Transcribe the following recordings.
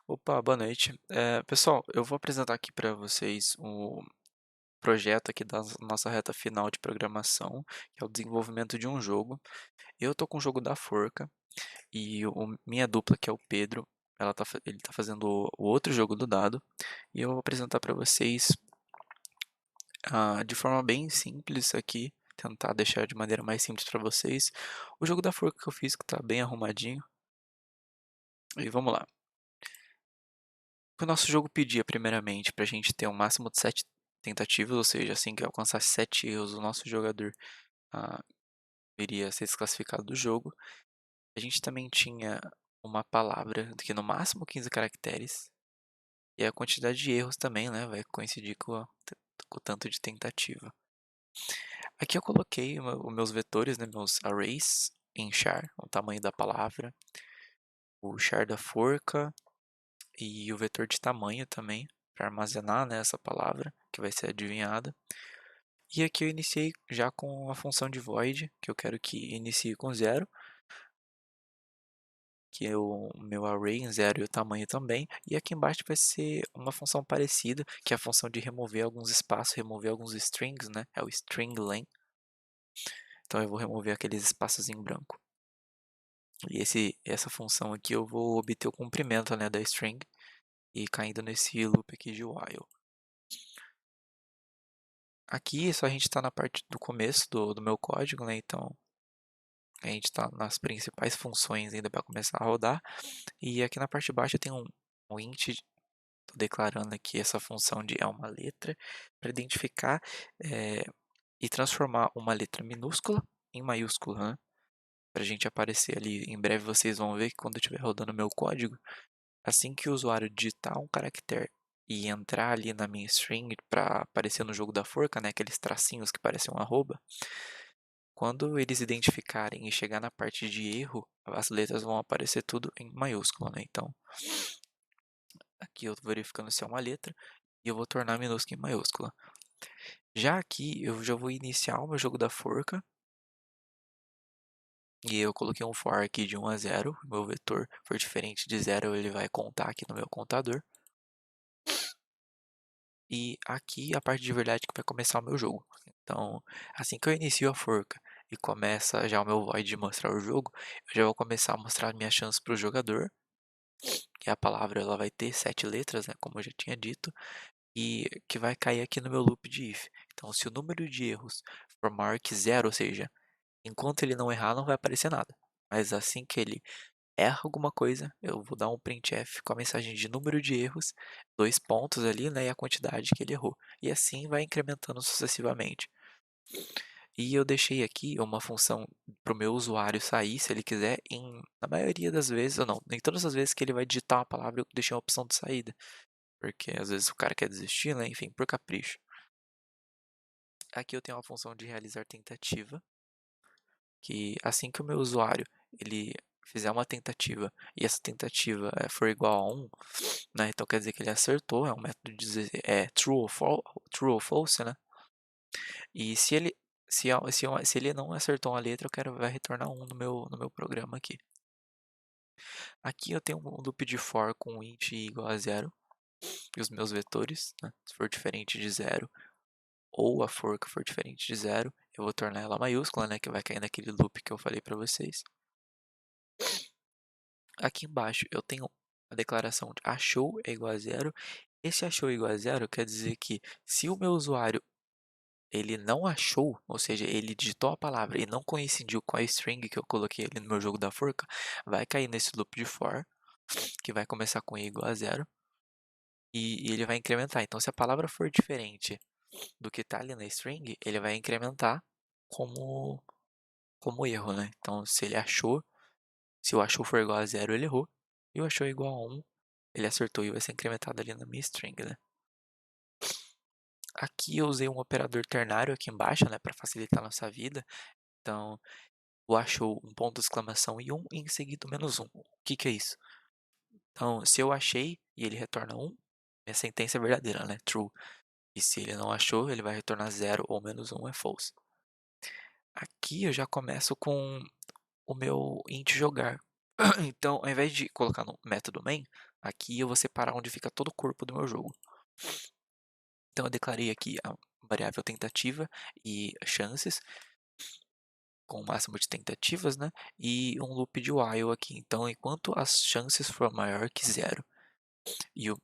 Opa, boa noite. Pessoal, eu vou apresentar aqui para vocês o projeto aqui da nossa reta final de programação, que é o desenvolvimento de um jogo. Eu tô com o jogo da Forca e minha dupla, que é o Pedro, ele tá fazendo o outro jogo do dado, e eu vou apresentar para vocês de forma bem simples aqui, tentar deixar de maneira mais simples para vocês, o jogo da Forca que eu fiz, que tá bem arrumadinho. E vamos lá. O nosso jogo pedia primeiramente para a gente ter um máximo de 7 tentativas, ou seja, assim que alcançar 7 erros, o nosso jogador ah, iria ser desclassificado do jogo. A gente também tinha uma palavra que no máximo 15 caracteres, e a quantidade de erros também, né, vai coincidir com o tanto de tentativa. Aqui eu coloquei os meus vetores, né, meus arrays em char, o tamanho da palavra, o char da forca e o vetor de tamanho também, para armazenar, né, essa palavra que vai ser adivinhada. E aqui eu iniciei já com a função de void, que eu quero que inicie com zero, que é o meu array em zero e o tamanho também. E aqui embaixo vai ser uma função parecida, que é a função de remover alguns espaços, remover alguns strings, né? É o string len. Então eu vou remover aqueles espaços em branco. E essa função aqui eu vou obter o comprimento, né, da string e caindo nesse loop aqui de while. Aqui só a gente está na parte do começo do meu código, né? Então a gente está nas principais funções ainda para começar a rodar. E aqui na parte de baixo tem um int, estou declarando aqui essa função de é uma letra, para identificar e transformar uma letra minúscula em maiúscula, né? Para a gente aparecer ali. Em breve vocês vão ver que quando eu estiver rodando meu código, assim que o usuário digitar um caractere e entrar ali na minha string para aparecer no jogo da forca, né, aqueles tracinhos que parecem um arroba, quando eles identificarem e chegar na parte de erro, as letras vão aparecer tudo em maiúscula, né? Então, aqui eu estou verificando se é uma letra e eu vou tornar minúscula em maiúscula. Já aqui eu já vou iniciar o meu jogo da forca e eu coloquei um for aqui de 1 a 0. O meu vetor for diferente de 0, ele vai contar aqui no meu contador. E aqui a parte de verdade que vai começar o meu jogo. Então, assim que eu inicio a forca e começa já o meu void de mostrar o jogo, eu já vou começar a mostrar minhas chances para o jogador. Que a palavra ela vai ter 7 letras, né, como eu já tinha dito, e que vai cair aqui no meu loop de if. Então, se o número de erros for maior que zero, ou seja, enquanto ele não errar, não vai aparecer nada. Mas assim que ele erra alguma coisa, eu vou dar um printf com a mensagem de número de erros, 2 pontos ali, né, e a quantidade que ele errou. E assim vai incrementando sucessivamente. E eu deixei aqui uma função para o meu usuário sair, se ele quiser, na maioria das vezes, ou não, nem todas as vezes que ele vai digitar uma palavra, eu deixei uma opção de saída. Porque às vezes o cara quer desistir, né? Enfim, por capricho. Aqui eu tenho uma função de realizar tentativa, que assim que o meu usuário ele fizer uma tentativa e essa tentativa for igual a 1, né? Então quer dizer que ele acertou, é um método de dizer true ou false, né? E se ele não acertou uma letra, vai retornar 1 no meu programa aqui. Aqui eu tenho um loop de for com int igual a 0 e os meus vetores, né? Se for diferente de 0 ou a forca for diferente de 0, eu vou tornar ela maiúscula, né, que vai cair naquele loop que eu falei para vocês. Aqui embaixo eu tenho a declaração de achou é igual a 0. Esse achou igual a 0 quer dizer que se o meu usuário ele não achou, ou seja, ele digitou a palavra e não coincidiu com a string que eu coloquei ali no meu jogo da forca, vai cair nesse loop de for, que vai começar com e igual a 0, e ele vai incrementar. Então, se a palavra for diferente do que está ali na string, ele vai incrementar como erro, né? Então, se o achou for igual a 0, ele errou. E o achou igual a 1, ele acertou e vai ser incrementado ali na minha string, né? Aqui eu usei um operador ternário aqui embaixo, né, para facilitar a nossa vida. Então, o achou um ponto de exclamação e 1 e em seguida menos 1. O que que é isso? Então, se eu achei e ele retorna 1, minha sentença é verdadeira, né? True. E se ele não achou, ele vai retornar 0 ou menos 1 é false. Aqui eu já começo com o meu int jogar. Então, ao invés de colocar no método main, Aqui eu vou separar onde fica todo o corpo do meu jogo. Então eu declarei aqui a variável tentativa e chances, com o máximo de tentativas, né? E um loop de while aqui. Então, enquanto as chances for maior que zero e o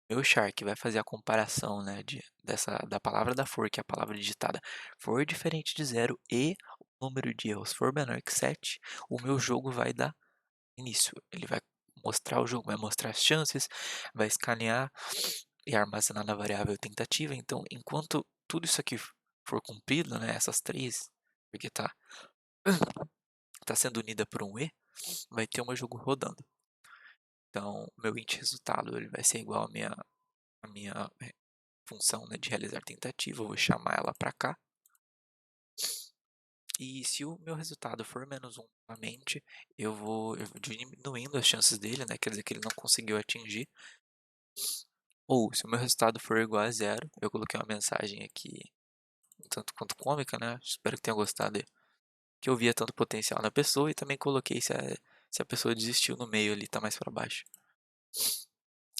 meu Shark vai fazer a comparação, né, da palavra da for, que é a palavra digitada, for diferente de zero e o número de erros for menor que 7, o meu jogo vai dar início. Ele vai mostrar o jogo, vai mostrar as chances, vai escanear e armazenar na variável tentativa. Então, enquanto tudo isso aqui for cumprido, né, essas três, porque tá sendo unida por um e, vai ter o meu jogo rodando. Então, o meu int resultado ele vai ser igual à minha função, né, de realizar tentativa. Eu vou chamar ela para cá. E se o meu resultado for menos 1 novamente, eu vou diminuindo as chances dele, né? Quer dizer que ele não conseguiu atingir. Ou se o meu resultado for igual a zero, eu coloquei uma mensagem aqui, um tanto quanto cômica, né? Espero que tenha gostado, que eu via tanto potencial na pessoa e também coloquei se a pessoa desistiu no meio ali, tá mais para baixo.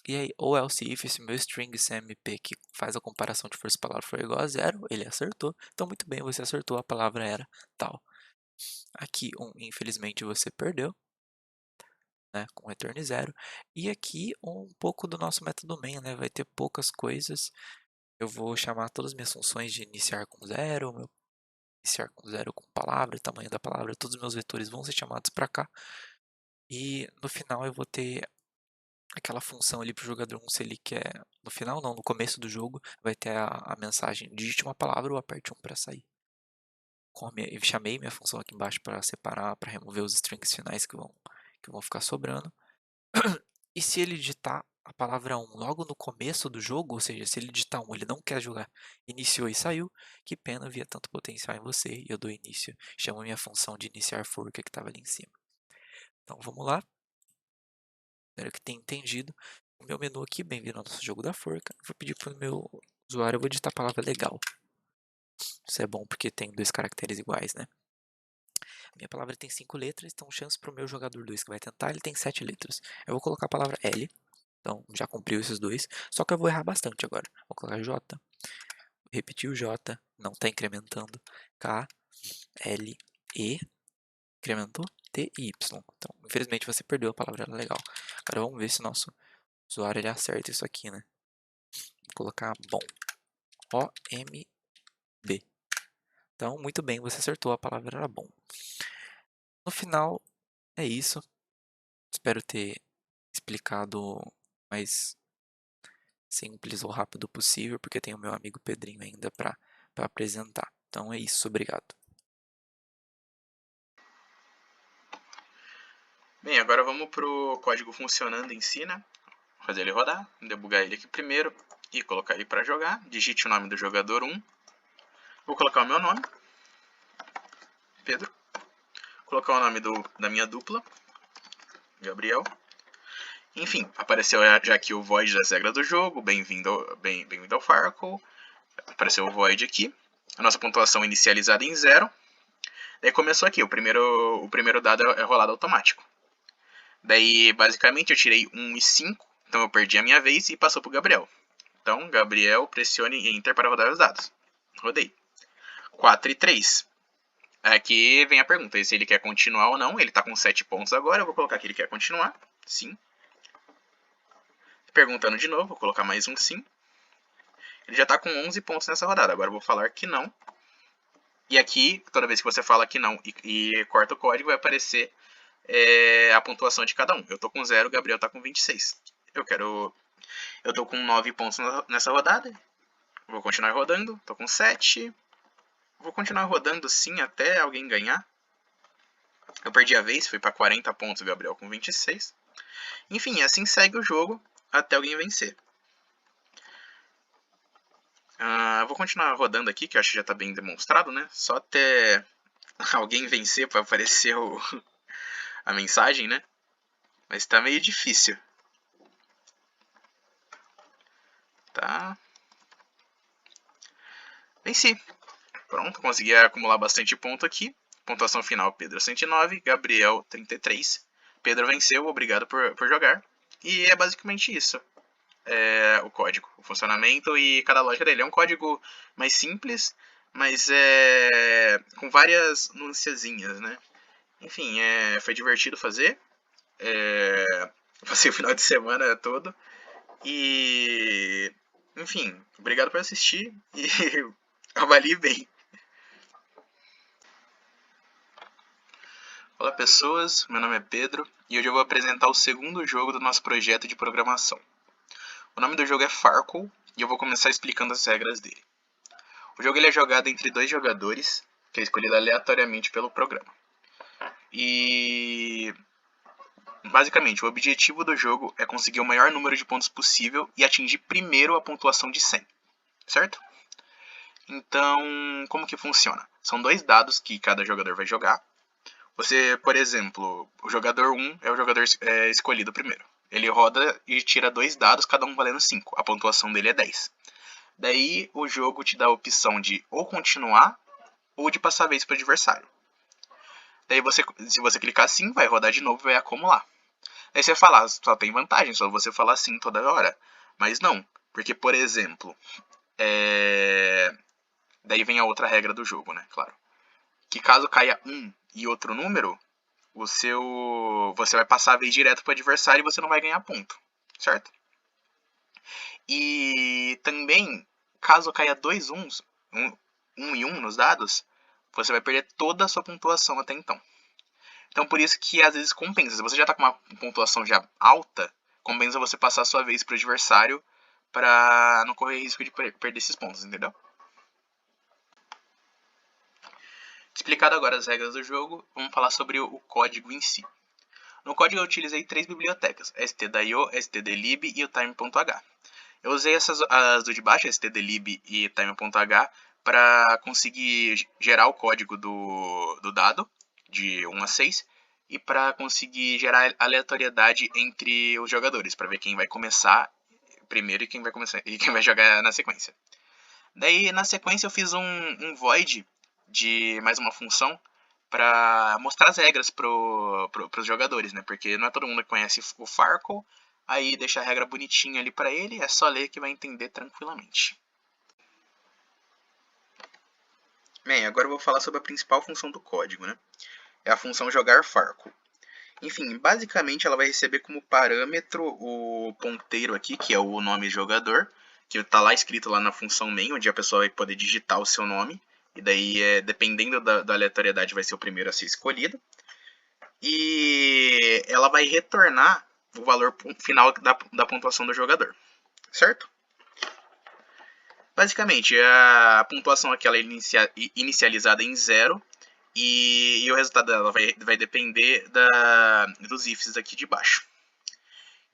E aí, ou else if, esse meu string cmp que faz a comparação de força palavra for igual a zero, ele acertou. Então, muito bem, você acertou, a palavra era tal. Aqui, infelizmente, você perdeu, né, com return zero. E aqui, um pouco do nosso método main, né, vai ter poucas coisas. Eu vou chamar todas as minhas funções de iniciar com zero, meu iniciar com zero com palavra, tamanho da palavra, todos os meus vetores vão ser chamados para cá. E no final eu vou ter aquela função ali para o jogador 1, se ele quer, no final não, no começo do jogo, vai ter a mensagem, digite uma palavra ou aperte 1 para sair. Eu chamei minha função aqui embaixo para separar, para remover os strings finais que vão ficar sobrando. E se ele digitar a palavra 1 logo no começo do jogo, ou seja, se ele digitar 1, ele não quer jogar, iniciou e saiu, que pena, via tanto potencial em você, e eu dou início. Chamo minha função de iniciar forca que estava ali em cima. Então vamos lá. Espero que tenha entendido. O meu menu aqui, bem-vindo ao nosso jogo da forca. Vou pedir para o meu usuário, eu vou digitar a palavra legal. Isso é bom porque tem 2 caracteres iguais, né? Minha palavra tem 5 letras, então chance para o meu jogador 2 que vai tentar, ele tem 7 letras. Eu vou colocar a palavra L, então já cumpriu esses dois, só que eu vou errar bastante agora. Vou colocar J, repetir o J, não está incrementando, K, L, E, incrementou, T e Y. Então, infelizmente você perdeu a palavra legal. Agora vamos ver se o nosso usuário ele acerta isso aqui, né? Vou colocar bom, O-M-B. Então, muito bem, você acertou, a palavra era bom. No final, é isso. Espero ter explicado mais simples ou rápido possível, porque tenho meu amigo Pedrinho ainda para apresentar. Então é isso, obrigado. Bem, agora vamos para o código funcionando em si, né? Fazer ele rodar, debugar ele aqui primeiro e colocar ele para jogar. Digite o nome do jogador 1. Vou colocar o meu nome, Pedro. Colocar o nome da minha dupla, Gabriel. Enfim, apareceu já aqui o void das regras do jogo. Bem-vindo ao Farkle. Apareceu o void aqui. A nossa pontuação inicializada em 0. Daí começou aqui, o primeiro dado é rolado automático. Daí, basicamente, eu tirei 1 e 5, então eu perdi a minha vez e passou pro Gabriel. Então, Gabriel, pressione Enter para rodar os dados. Rodei. 4 e 3. Aqui vem a pergunta, se ele quer continuar ou não. Ele está com 7 pontos agora, eu vou colocar que ele quer continuar. Sim. Perguntando de novo, vou colocar mais um sim. Ele já está com 11 pontos nessa rodada, agora eu vou falar que não. E aqui, toda vez que você fala que não e corta o código, vai aparecer a pontuação de cada um. Eu tô com 0, o Gabriel tá com 26. Eu tô com 9 pontos nessa rodada. Vou continuar rodando. Tô com 7. Vou continuar rodando sim até alguém ganhar. Eu perdi a vez, fui para 40 pontos, o Gabriel com 26. Enfim, assim segue o jogo até alguém vencer. Vou continuar rodando aqui, que eu acho que já está bem demonstrado, né? Só até alguém vencer para aparecer a mensagem, né? Mas está meio difícil. Tá? Venci. Pronto, consegui acumular bastante ponto aqui. Pontuação final, Pedro 109, Gabriel 33. Pedro venceu, obrigado por jogar. E é basicamente isso. O código, o funcionamento e cada lógica dele. É um código mais simples, mas com várias nuancezinhas, né? Enfim, foi divertido fazer. Passei o final de semana todo. E, enfim, obrigado por assistir e avalie bem. Olá pessoas, meu nome é Pedro e hoje eu vou apresentar o segundo jogo do nosso projeto de programação. O nome do jogo é Farkle e eu vou começar explicando as regras dele. O jogo ele é jogado entre 2 jogadores, que é escolhido aleatoriamente pelo programa. E basicamente o objetivo do jogo é conseguir o maior número de pontos possível e atingir primeiro a pontuação de 100, certo? Então, como que funciona? São 2 dados que cada jogador vai jogar. Você, por exemplo, o jogador 1 é o jogador escolhido primeiro. Ele roda e tira 2 dados, cada um valendo 5. A pontuação dele é 10. Daí o jogo te dá a opção de ou continuar ou de passar a vez para o adversário. Daí se você clicar sim, vai rodar de novo e vai acumular. Aí você fala, só tem vantagem, só você falar sim toda hora. Mas não, porque por exemplo, daí vem a outra regra do jogo, né? Claro. Que caso caia um e outro número, você vai passar a vez direto para o adversário e você não vai ganhar ponto, certo? E também, caso caia 2 uns, um e um nos dados, você vai perder toda a sua pontuação até então. Então por isso que às vezes compensa. Se você já está com uma pontuação já alta, compensa você passar a sua vez para o adversário para não correr risco de perder esses pontos, entendeu? Explicado agora as regras do jogo, vamos falar sobre o código em si. No código eu utilizei 3 bibliotecas, stdio, stdlib e o time.h. Eu usei as do de baixo, stdlib e time.h, para conseguir gerar o código do dado, de 1 a 6, e para conseguir gerar aleatoriedade entre os jogadores, para ver quem vai começar primeiro e quem vai jogar na sequência. Daí, na sequência, eu fiz um void de mais uma função para mostrar as regras pros jogadores, né? Porque não é todo mundo que conhece o Farkle, aí deixa a regra bonitinha ali para ele, é só ler que vai entender tranquilamente. Bem, agora eu vou falar sobre a principal função do código, né? É a função jogar Farkle. Enfim, basicamente ela vai receber como parâmetro o ponteiro aqui, que é o nome jogador, que está lá escrito lá na função main, onde a pessoa vai poder digitar o seu nome, e daí, dependendo da aleatoriedade, vai ser o primeiro a ser escolhido. E ela vai retornar o valor final da pontuação do jogador, certo? Basicamente, a pontuação aqui ela é inicializada em 0, e o resultado dela vai depender dos ifs aqui de baixo.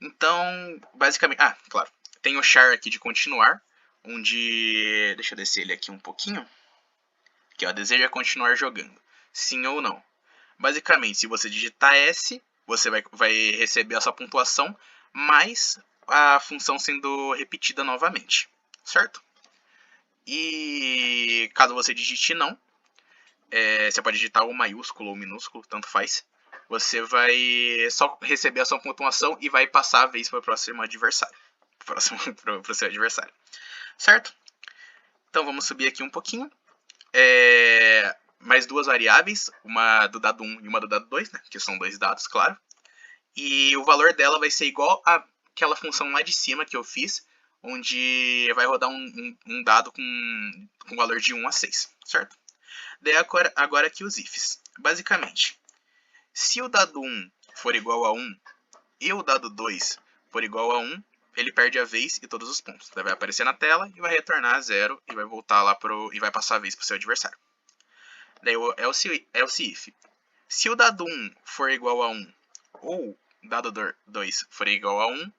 Então, basicamente... Ah, claro. Tem o char aqui de continuar, onde... Deixa eu descer ele aqui um pouquinho. Que ó, deseja continuar jogando. Sim ou não. Basicamente, se você digitar S, você vai receber a sua pontuação, mais a função sendo repetida novamente. Certo? E caso você digite não, você pode digitar ou maiúsculo ou minúsculo, tanto faz. Você vai só receber a sua pontuação e vai passar a vez para o próximo adversário. Para o seu adversário. Certo? Então vamos subir aqui um pouquinho. Mais 2 variáveis, uma do dado 1 e uma do dado 2, né? Que são 2 dados, claro. E o valor dela vai ser igual àquela função lá de cima que eu fiz, onde vai rodar um dado com valor de 1 a 6, certo? Daí agora aqui os ifs. Basicamente, se o dado 1 for igual a 1 e o dado 2 for igual a 1, ele perde a vez e todos os pontos. Daí vai aparecer na tela e vai retornar a 0 e vai voltar lá e vai passar a vez para o seu adversário. Daí o else if. Se o dado 1 for igual a 1 ou o dado 2 for igual a 1,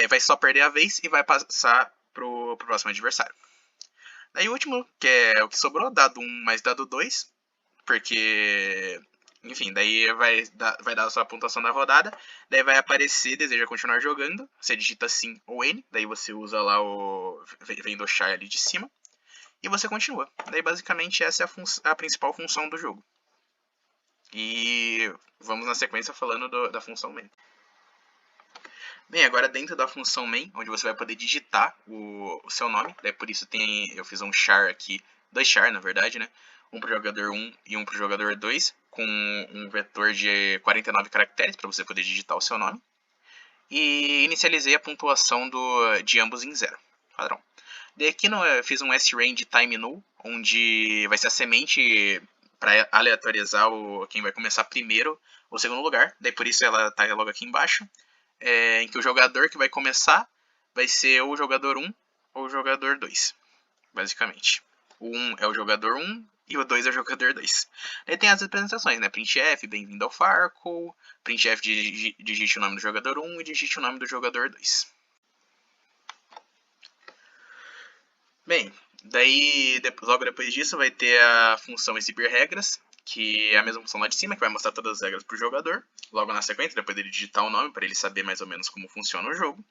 vai só perder a vez e vai passar pro próximo adversário. Daí o último, que é o que sobrou, dado 1 mais dado 2, porque, enfim, daí vai dar a sua pontuação da rodada, daí vai aparecer, deseja continuar jogando, você digita sim ou N, daí você usa lá vem do char ali de cima, e você continua. Daí basicamente essa é a principal função do jogo. E vamos na sequência falando da função main. Bem, agora dentro da função main, onde você vai poder digitar o seu nome, daí por isso eu fiz um char aqui, 2 char na verdade, né? Um para o jogador 1 e um para o jogador 2, com um vetor de 49 caracteres para você poder digitar o seu nome. E inicializei a pontuação de ambos em 0, padrão. Daí aqui eu fiz um sRange time null, onde vai ser a semente para aleatorizar quem vai começar primeiro ou segundo lugar. Daí por isso ela está logo aqui embaixo. Em que o jogador que vai começar vai ser ou o jogador 1 ou o jogador 2, basicamente. O 1 é o jogador 1 e o 2 é o jogador 2. Daí tem as representações, né? Printf, bem-vindo ao Farco, printf digite o nome do jogador 1 e digite o nome do jogador 2. Bem, daí logo depois disso vai ter a função exibir regras, que é a mesma função lá de cima, que vai mostrar todas as regras para o jogador. Logo na sequência, depois dele digitar o nome, para ele saber mais ou menos como funciona o jogo.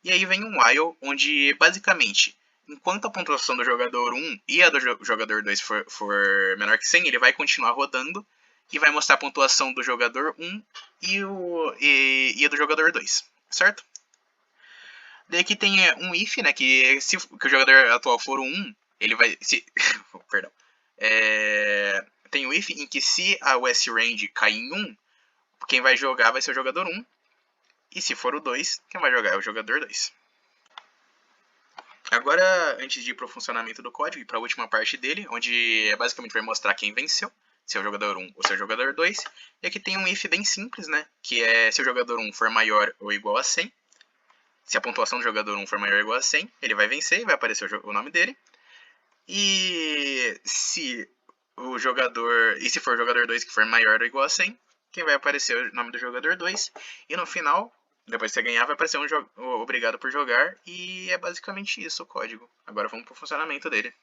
E aí vem um while, onde basicamente, enquanto a pontuação do jogador 1 e a do jogador 2 for menor que 100, ele vai continuar rodando e vai mostrar a pontuação do jogador 1 e a do jogador 2, certo? Daí aqui tem um if, né, que se que o jogador atual for o 1, ele vai... perdão. Tem o if em que se a US Range cair em 1, quem vai jogar vai ser o jogador 1. E se for o 2, quem vai jogar é o jogador 2. Agora, antes de ir para o funcionamento do código e para a última parte dele, onde basicamente vai mostrar quem venceu, se é o jogador 1 ou se é o jogador 2. E aqui tem um if bem simples, né? Que é se o jogador 1 for maior ou igual a 100. Se a pontuação do jogador 1 for maior ou igual a 100, ele vai vencer e vai aparecer o nome dele. E se for o jogador 2 que for maior ou igual a 100, quem vai aparecer o nome do jogador 2. E no final, depois que você ganhar, vai aparecer obrigado por jogar. E é basicamente isso o código. Agora vamos para o funcionamento dele.